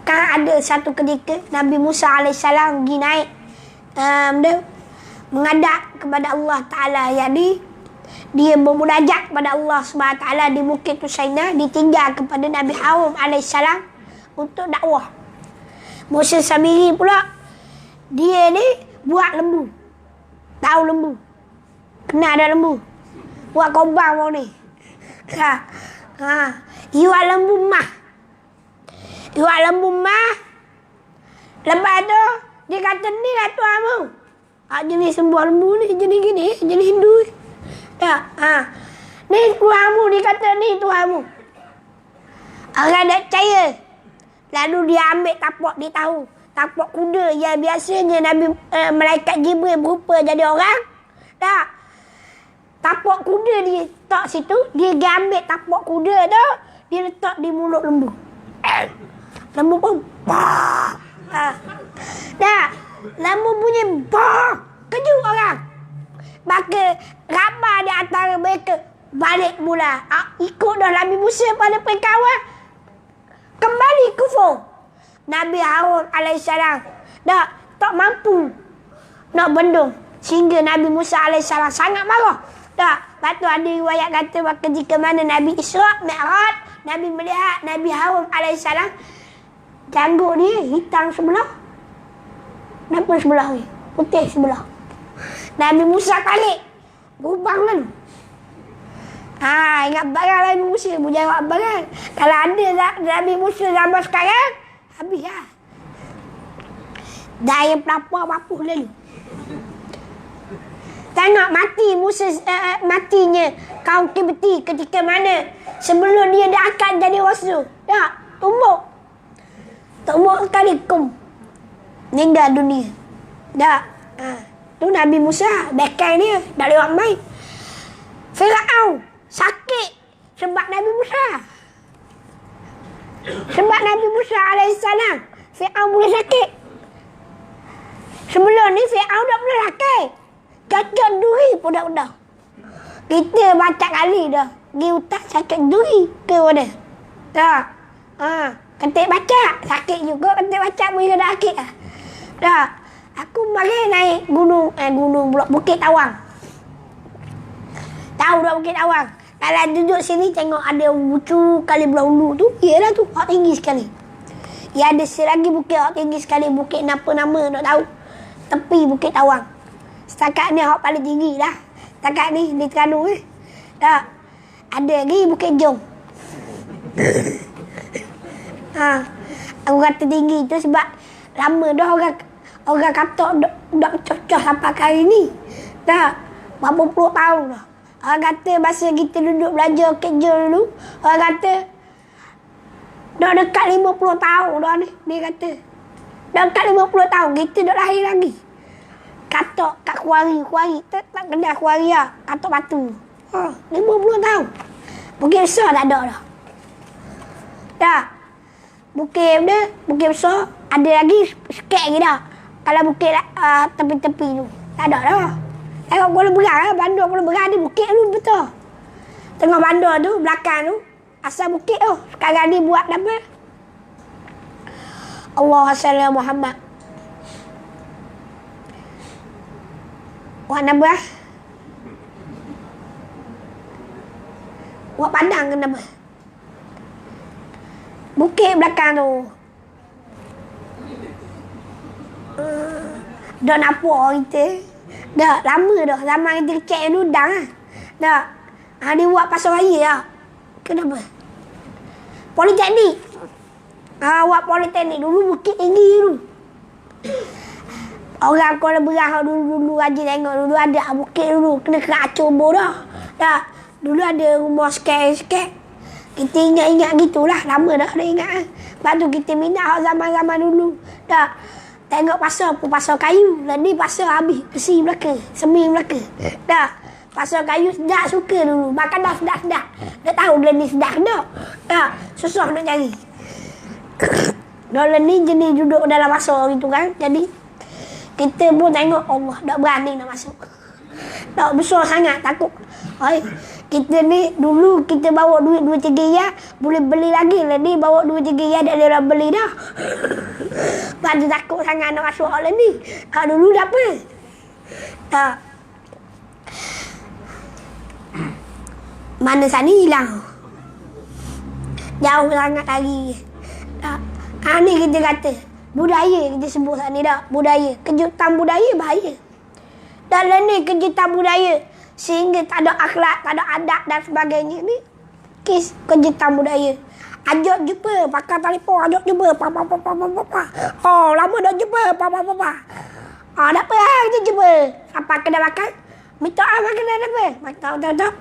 kan ada satu ketika Nabi Musa AS pergi naik dia menghadap kepada Allah Ta'ala. Jadi dia bermunajat kepada Allah SWT di Bukit Tusaina, ditinggal kepada Nabi Harun AS untuk dakwah. Musa Samiri pula dia ni buat lembu. Tahu lembu? Kenal ada lembu? Buat korban mau ni. Iwak lembu mah. Iwak lembu mah. Lepas tu dia kata ni lah tuanmu. Jenis sembuh lembu ni jenis gini, jenis Hindu. Ni tuanmu, dia kata ni tuanmu. Orang tak percaya. Lalu dia ambil tapak, dia tahu. Tapak kuda yang biasanya Nabi malaikat Jibril berupa jadi orang. Tak. Tapak kuda dia letak situ, dia ambil tapak kuda tu, dia letak di mulut lembu. Lembu pun bah. Dah. Lembu bunyi bah. Kejut orang. Maka ramai di antara mereka balik mula. Ikut dah Nabi Musa pada perkawan. Kembali kufur. Nabi Harun AS tak mampu nak bendung. Sehingga Nabi Musa AS sangat marah. Lepas tu ada riwayat kata maka jika mana Nabi Isra' Mi'raj, Nabi melihat Nabi Harun AS janggut dia hitam sebelah. Kenapa sebelah ni? Putih sebelah. Nabi Musa balik. Berubah lalu. Ingat barang Nabi Musa. Jawab barang. Kalau ada Nabi Musa zaman sekarang, habis lah. Daya pelapar papuh lalu. Tengok mati Musa, matinya kaum Kibti ketika mana sebelum dia akan jadi rasul. Tak, tumbuk. Tumbuk sekali kum. Meninggal dunia. Tak. Tu Nabi Musa, bekal dia dah lewat main. Firaun sakit sebab Nabi Musa. Sebab Nabi Musa AS, Firaun boleh sakit. Sebelum ni Firaun tak boleh sakit. Cacat duri pun dah. Kita banyak kali dah pergi hutan cacat duri ke mana. Tak. Ketik baca sakit juga, ketik baca boleh kena sakit lah. Tak. Aku mari naik gunung pula Bukit Awang. Tahu dah Bukit Awang? Kalau duduk sini tengok ada lucu kali belah ulu tu, ialah tu hak tinggi sekali. Ya ada selagi bukit hak tinggi sekali, bukit nama tak tahu. Tepi Bukit Awang. Setakat ni hak paling tinggi dah. Setakat ni di Terengganu ni. Tak. Ada lagi Bukit Jong. Aku kata tinggi tu sebab lama dah orang kata tak cocok sampai kali ni. Tak. Berapa puluh tahun dah. Orang kata masa kita duduk belajar kerja dulu, orang kata dah dekat 50 tahun dah ni. Dia kata dah dekat 50 tahun kita dah lahir lagi. Katok kat kuari tak kena kuari lah. Katok batu. 50 tahun. Bukit besar tak ada dah. Dah. Bukit besar ada lagi sikit lagi dah. Kalau bukit tepi-tepi tu tak ada dah. Tengok Kuala Berang lah. Bandar Kuala Berang ada bukit tu betul. Tengah bandar tu, belakang tu asal bukit tu. Sekarang ni buat apa? Allahumma Muhammad. Buat apa? Buat padang ke apa? Bukit belakang tu. Dah nampak kita. Dah lama dah. Zaman kita kecil dulu dah lah. Dah. Dia buat pasal raya lah. Kenapa? Politeknik. Buat politeknik dulu bukit tinggi dulu. Orang Kuala Berang dulu rajin tengok dulu ada bukit dulu. Kena kerak coba dah. Dah. Dulu ada rumah sikit-sikit. Kita ingat-ingat gitulah. Lama dah ingat. Lepas tu kita minat zaman-zaman dulu. Dah. Tengok pasar pun pasar kayu. Dan ni pasar habis. Besi belaka. Semi belaka. Dah. Pasar kayu sedap suka dulu. Makan dah sedap-sedap. Dah tahu benda ni sedap dah. Dah. Susah nak cari. Dolar ni jenis duduk dalam pasar gitu kan. Jadi kita pun tengok Allah tak berani nak masuk. Tak besar sangat, takut. Oi, kita ni dulu kita bawa duit 2-3 riyal, boleh beli lagi lah ni. Bawa 2-3 riyal dah ada orang beli dah. Pada takut sangat nak masuk lah ni. Dulu dah apa? Tak. Mana sana hilang. Jauh sangat lagi. Tak. Ni kita kata budaya, kita sebut ni dah. Budaya. Kejutan budaya bahaya. Dalam ni kejutan budaya. Sehingga tak ada akhlak, tak ada adab dan sebagainya. Ni kes kejutan budaya. Ajak jumpa, pakai telefon, ajak jumpa. Lama dah jumpa. Tak apa lah, kita jumpa. Sampai kedai makan. Minta makan apa? Tak.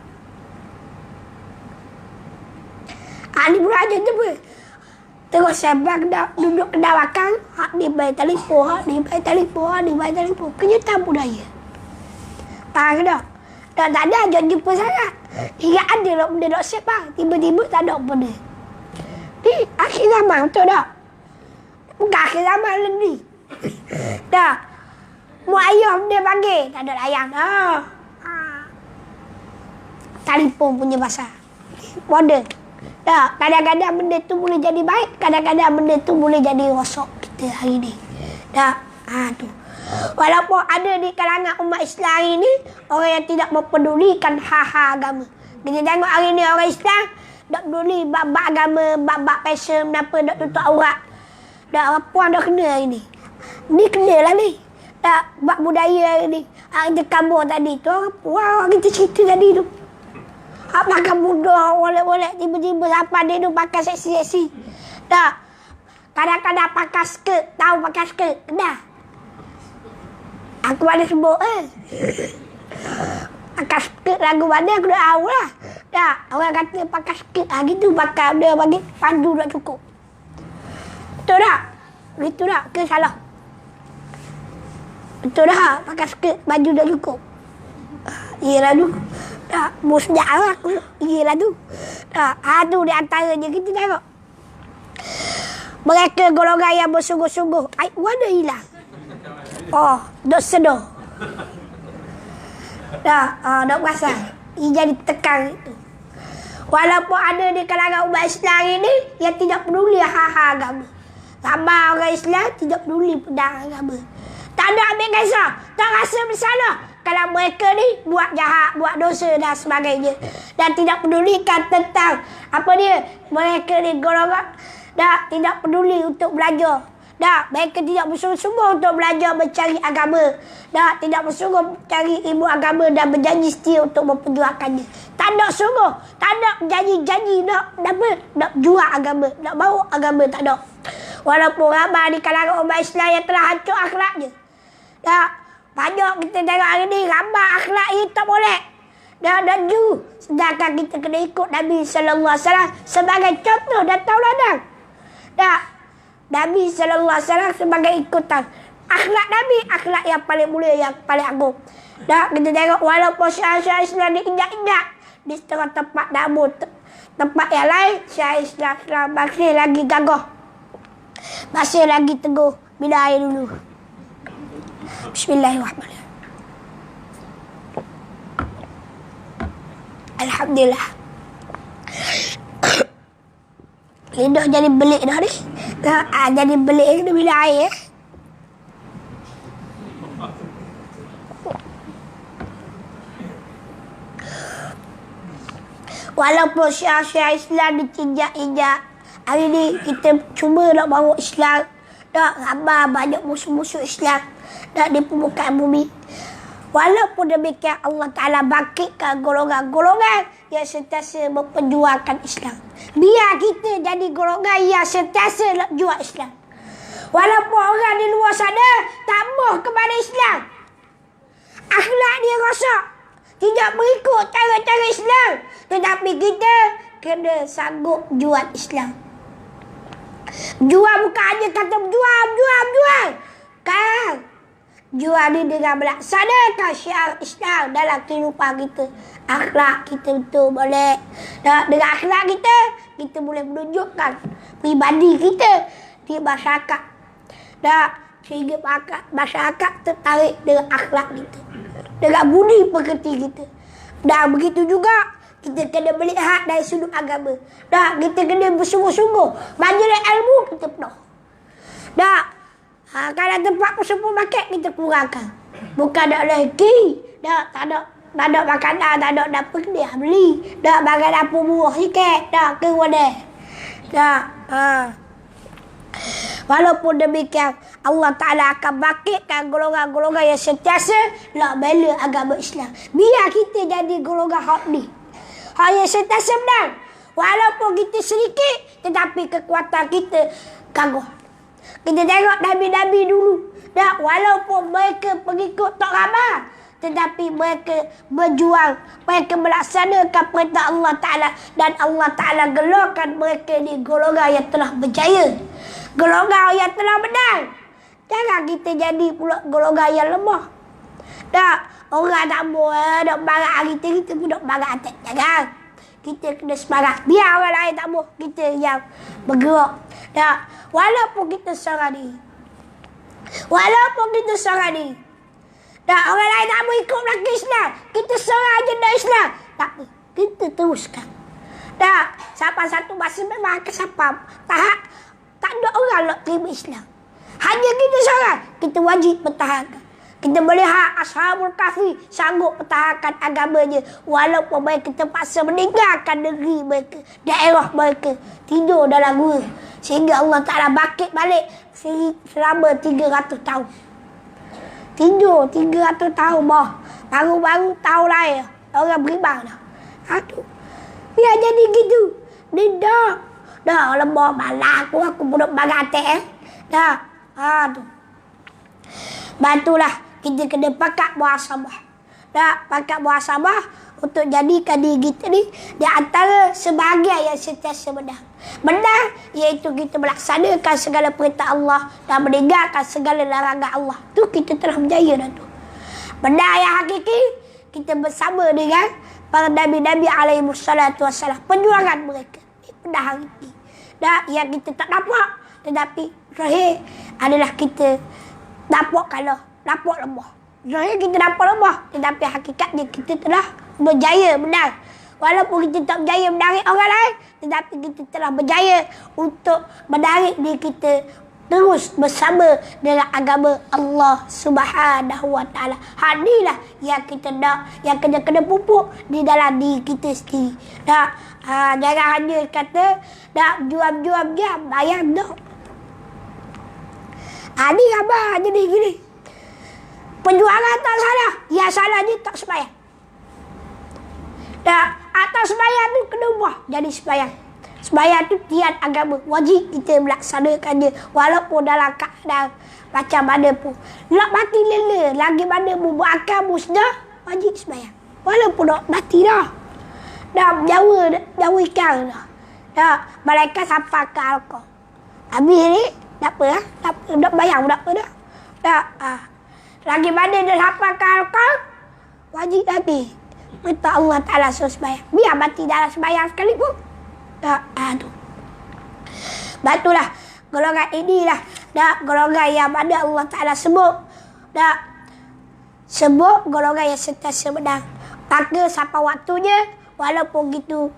Ni pula ajak jumpa. Terus saya duduk kedai makan. Dia bayar telefon. Kejutan budaya. Faham ke tak? Tak ada ajak jumpa sangat. Hingga ada lah benda nak siap lah. Tiba-tiba tak ada benda. Ni akhir zaman betul tak? Bukan akhir zaman lagi. Tak. Mak ayah dia panggil. Tak ada layan. Telefon punya pasal. Modern. Tak. Kadang-kadang benda tu boleh jadi baik. Kadang-kadang benda tu boleh jadi rosak kita hari ni. Tak. Tu. Walaupun ada di kalangan umat Islam hari ni orang yang tidak mempedulikan hal-hal agama. Kita tengok hari ni orang Islam tak peduli bab-bab agama, bab-bab fashion, apa nak tutup aurat. Dah puan dah kena hari ni. Ni kena lah ni. Tak bab budaya hari ni. Kita kabur tadi tu orang kita cerita tadi tu. Pakai muda, boleh-boleh tiba-tiba sampai dia tu pakai seksi-seksi. Tak. Kadang-kadang pakai skirt, tahu pakai skirt, kena. Aku ada sebut pakai skirt lagu mana aku dah tahu lah. Tak, orang kata pakai skirt gitu pakai dia bagi pandu dah cukup. Betul tak? Gitu tak? Ke salah? Betul tak? Pakai skirt baju dah cukup. Iyalah tu. Tak, musnah lah aku. Iyalah tu. Tak, tu di antaranya kita tengok. Mereka golongan yang bersungguh-sungguh. Mana hilang? Dok sedar. Dok perasan. Ia jadi tekan itu. Walaupun ada di kalangan umat Islam ini yang tidak peduli hal-hal agama. Ramai orang Islam tidak peduli pedang agama. Tak ada ambil kisah. Tak rasa bersalah kalau mereka ni buat jahat, buat dosa dan sebagainya. Dan tidak pedulikan tentang apa dia. Mereka ni golongan tidak peduli untuk belajar. Mereka tidak bersungguh-sungguh untuk belajar mencari agama. Tidak bersungguh mencari ilmu agama dan berjanji setia untuk memperjuangkannya. Tak nak sungguh. Tak nak janji-janji nak jual agama. Nak bawa agama, tak ada. Walaupun ramai di kalangan umat Islam yang telah hancur akhlaknya. Banyak kita tengok hari ni ramai akhlak ini tak boleh. Dan ju. Sedangkan kita kena ikut Nabi SAW sebagai contoh dan tauladan. Nabi SAW sebagai ikutan. Akhlak Nabi, akhlak yang paling mulia, yang paling agung. Kita tengok walaupun syiar-syiar Islam diinjak-injak di setengah tempat, namun tempat yang lain syiar Islam masih lagi gagah. Masih lagi teguh. Bila air dulu. Bismillahirrahmanirrahim. Alhamdulillah. Lidah jadi belik dah ni. Jadi belik ni bila air. Walaupun syiar-syiar Islam diinjak-injak, hari ni kita cuma nak bawa Islam. Ramai banyak musuh-musuh Islam di permukaan bumi. Walaupun demikian Allah Ta'ala bangkitkan golongan-golongan yang sentiasa memperjuangkan Islam. Biar kita jadi golongan yang sentiasa nak jual Islam. Walaupun orang di luar sana tak mahu kepada Islam, akhlak dia rosak, tidak mengikut cara-cara Islam, tetapi kita kena sanggup jual Islam. Jual bukan hanya kata jual. Kan? Jual ni dengan melaksanakan syiar Islam dalam kehidupan kita. Akhlak kita betul boleh. Dengan akhlak kita boleh menunjukkan pribadi kita di masyarakat. Sehingga masyarakat tertarik dengan akhlak kita. dengan budi pekerti kita. Dan begitu juga kita kena melihat dari sudut agama. Dah, kita kena bersungguh-sungguh. Majlis ilmu kita penuh. Dah, kalau tempat supermarket kita kurangkan. Bukan ada lagi. Dah, tak ada makanan, tak ada dapur dia beli. Dah, bagai dapur buah sikit. Dah, ke wadah. Dah, walaupun demikian, Allah Ta'ala akan bangkitkan golongan-golongan yang sentiasa nak bela agama Islam. Biar kita jadi golongan hak ni. Hak yang sentiasa menang. Walaupun kita sedikit, tetapi kekuatan kita kagum. Kita tengok Nabi-Nabi dulu. Dan walaupun mereka pengikut tak ramai, tetapi mereka berjuang. Mereka melaksanakan perintah Allah Ta'ala. Dan Allah Ta'ala gelarkan mereka ni golongan yang telah berjaya. Golongan yang telah menang. Jangan kita jadi pula golongan yang lemah. Tak, orang tak boleh nak marah kita pun nak marah atas. Jangan. Kita kena semangat. Biar orang lain tak boleh. Kita yang bergerak. Tak, walaupun kita seorang ni. Walaupun kita seorang ni. Tak, orang lain tak boleh ikut belakang Islam. Kita seorang agenda Islam. Tak apa. Kita teruskan. Tak, sampai satu masa memang akan sampai tahap tak ada orang nak terima Islam. Hanya kita seorang. Kita wajib pertahankan. Kita melihat Ashabul Kahfi sanggup pertahankan agamanya. Walaupun mereka terpaksa meninggalkan negeri mereka, daerah mereka, tidur dalam gua. Sehingga Allah Ta'ala bangkit balik selama 300 tahun. Tidur 300 tahun bah. Baru-baru tahun lain orang beriman dah. Aduh. Biar jadi gitu. Dia dah lemah malah aku pun nak bagatek Dah. Aduh. Bantulah kita kena pakat muhasabah. Dah, pakat muhasabah untuk jadikan diri kita ni di antara sebahagian yang sentiasa menang. Menang iaitu kita melaksanakan segala perintah Allah dan meninggalkan segala larangan Allah. Tu kita telah berjaya dah tu. Menang yang hakiki kita bersama dengan para nabi-nabi alaihi wassalatu wassalam. Perjuangan mereka. Menang hakiki. Dan yang kita tak dapat, tetapi zahir adalah kita dapat kalah, dapat lemah. Zahir kita dapat lemah, tetapi hakikatnya kita telah berjaya menang. Walaupun kita tak berjaya menarik orang lain, tetapi kita telah berjaya untuk menarik diri kita terus bersama dengan agama Allah Subhanahu Wa Taala. Hadilah yang kita nak, yang kena pupuk di dalam diri kita sendiri. Jangan hanya kata nak jual-jual dia bayar dah. Ni abah jadi gini. Perjuangan tak salah, yang salahnya tak sembahyang. Atas sembahyang tu kena ubah jadi sembahyang. Sembahyang tu tiada agama, wajib kita melaksanakannya walaupun dalam keadaan macam mana pun. Nak mati lela, lagi mana pun berakal musnah, wajib sembahyang. Walaupun nak mati dah. Dah jauh ikan dah. Malaikat sampai ke alqa. Habis ni, tak apa lah. Tak bayang tak apa dah. Lagi mana dia sampai ke alqa, wajib lagi. Minta Allah Ta'ala suruh sembahyang. Biar mati dalam sembahyang sekalipun. Tu. Batulah golongan inilah golongan yang mana Allah Ta'ala sebut. Sebut golongan yang sentiasa menang. Maka sampai waktunya, walaupun gitu,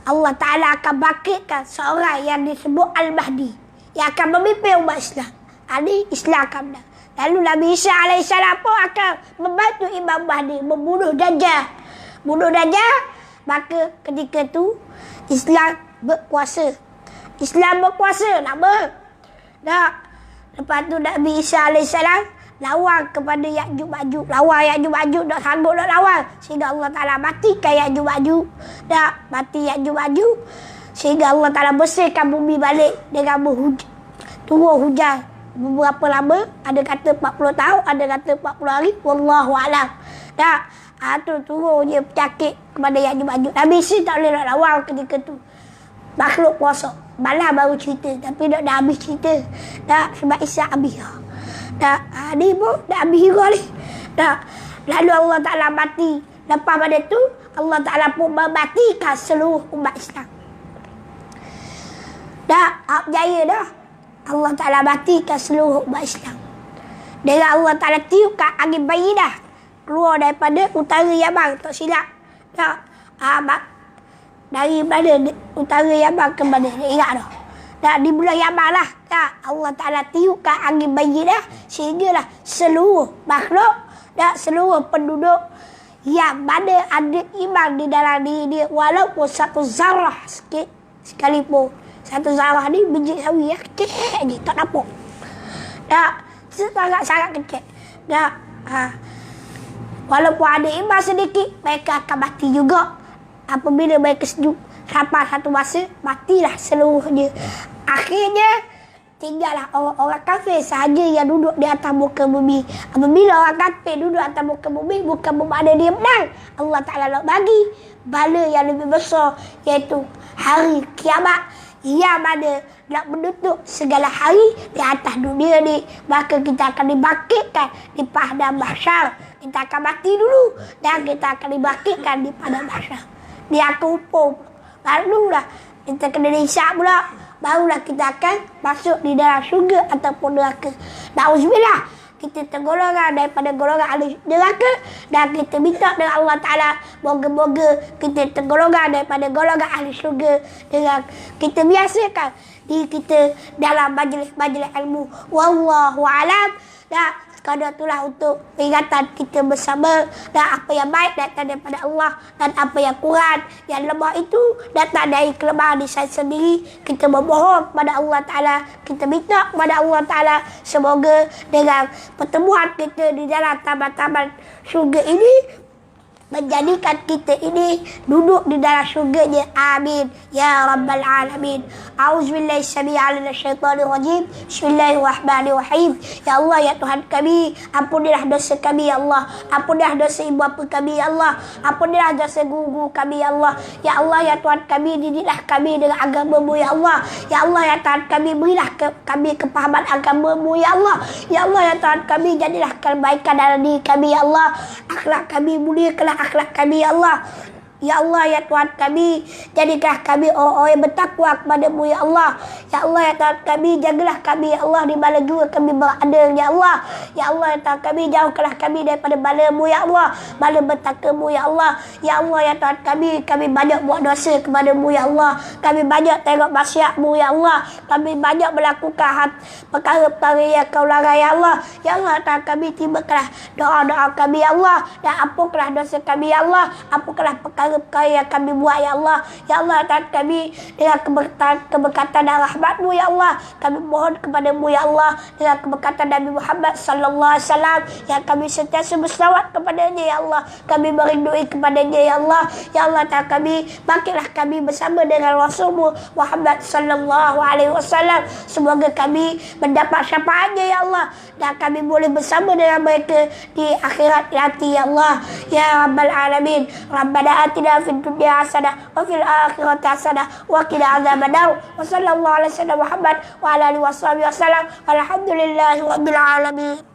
Allah Ta'ala akan bangkitkan seorang yang disebut Al-Mahdi, yang akan memimpin umat Islam. Ini Islam akan menang. Lalu Nabi Isa AS pun akan membantu Imam Mahdi membunuh Dajjal. Bunuh Dajjal, maka ketika tu Islam berkuasa. Islam berkuasa, nama. Lepas tu Nabi Isa AS lawan kepada Ya'juj Ma'juj. Lawan Ya'juj Ma'juj, tak sanggup nak lawan. Sehingga Allah Ta'ala matikan Ya'juj Ma'juj. Mati Ya'juj Ma'juj. Sehingga Allah Ta'ala bersihkan bumi balik dengan turun hujan. Beberapa lama, ada kata 40 tahun, ada kata 40 hari, wallahu a'lam. Tu turun je penyakit kepada Ya'juj Ma'juj. Nabi Isa tak boleh nak lawan ketika tu. Makhluk kuasa. Malam baru cerita, tapi dah habis cerita. Sebab Isa habis. Ni pun dah habis juga ni. Lalu Allah Ta'ala mati. Lepas pada tu, Allah Ta'ala pun mematikan seluruh umat Islam. Berjaya dah. Allah Ta'ala matikan seluruh umat Islam. Dengan Allah Ta'ala tiupkan angin Bayyinah. keluar daripada utara Yaman, tak silap. Tak. Daripada utara Yaman ke mana? Ingat dah. Tak, di bulan Yaman lah. Tak. Allah Ta'ala tiupkan angin Bayyinah sehinggalah seluruh makhluk dan seluruh penduduk yang mana ada iman di dalam diri dia, walaupun satu zarah sikit sekalipun. Satu zarah ni biji sawi ya, kecil je, tak nampak. Tak, sangat-sangat kecil. Tak, walaupun ada iman sedikit, mereka akan mati juga. Apabila mereka sejuk sampai satu masa, matilah seluruhnya. Akhirnya tinggallah orang-orang kafir sahaja yang duduk di atas muka bumi. Apabila orang kafir duduk atas muka bumi, bukan bermakna dia menang. Allah Ta'ala nak bagi bala yang lebih besar, iaitu hari kiamat, yang mana nak menutup segala hari di atas dunia ni. Maka kita akan dibangkitkan di padang mahsyar. Kita akan mati dulu dan kita akan dibangkitkan di padang mahsyar. Dia akan hukum. Barulah kita kena dihisap pula. Barulah kita akan masuk di dalam syurga ataupun neraka. Na'udzubillah, kita tergolongan daripada golongan ahli neraka, dan kita minta dengan Allah Ta'ala moga-moga kita tergolongan daripada golongan ahli syurga dengan kita biasakan diri kita dalam majlis-majlis ilmu. Wallahu a'lam. Dan sekadar itulah untuk peringatan kita bersama, dan apa yang baik datang daripada Allah dan apa yang kurang, yang lemah itu datang dari kelemahan di saya sendiri. Kita memohon kepada Allah Ta'ala, kita minta kepada Allah Ta'ala semoga dengan pertemuan kita di dalam taman-taman syurga ini menjadikan kita ini duduk di dalam syurganya. Amin ya rabbal alamin. A'udzubillahi samii'al minasyaitonir rajim. Bismillahirrahmanirrahim. Ya Allah, ya Tuhan kami, ampunilah dosa kami ya Allah. Ampunilah dosa ibu bapa kami ya Allah. Ampunilah dosa guru kami ya Allah. Ya Allah, ya Tuhan kami, didiklah kami dengan agama-Mu ya Allah. Ya Allah, ya Tuhan kami, berilah kami kepahaman agama-Mu ya Allah. Ya Allah, ya Tuhan kami, jadilah kebaikan dalam diri kami ya Allah. Akhlak kami muliakanlah akhlak kami ya Allah. Ya Allah, ya Tuhan kami, jadikanlah kami orang-orang yang bertakwa kepada-Mu ya Allah. Ya Allah, ya Tuhan kami, jagalah kami ya Allah di mana jua kami berada ya Allah. Ya Allah, ya Tuhan kami, jauhkanlah kami daripada bala-Mu ya Allah, bala bertaka-Mu ya Allah. Ya Allah, ya Tuhan kami banyak buat dosa kepada-Mu ya Allah. Kami banyak tengok maksiat-Mu ya Allah. Kami banyak melakukan perkara-perkara yang Kau larang ya Allah. Ya Allah, ya Tuhan kami, terimakanlah doa-doa kami ya Allah, dan ampunkanlah dosa kami ya Allah. Ampunkanlah perkara yang kami buat ya Allah. Ya Allah, Tuhan kami, dengan keberkatan dan rahmat-Mu ya Allah, kami mohon kepada-Mu ya Allah, dengan keberkatan Nabi Muhammad sallallahu alaihi wasallam yang kami sentiasa berselawat kepadanya ya Allah, kami merindui kepadanya ya Allah. Ya Allah, Tuhan kami, bangkitlah kami bersama dengan Rasul-Mu Muhammad sallallahu alaihi wasallam. Semoga kami mendapat syafaatnya ya Allah, dan kami boleh bersama dengan mereka di akhirat nanti ya Allah. Ya Rabbal Alamin. Rabbana atina fid dunya hasanah wa fil akhirati hasanah wa qina adzabannar. Wa sallallahu alaihi wasallam Muhammad wa ala alihi wasallam. Walhamdulillahi rabbil alamin.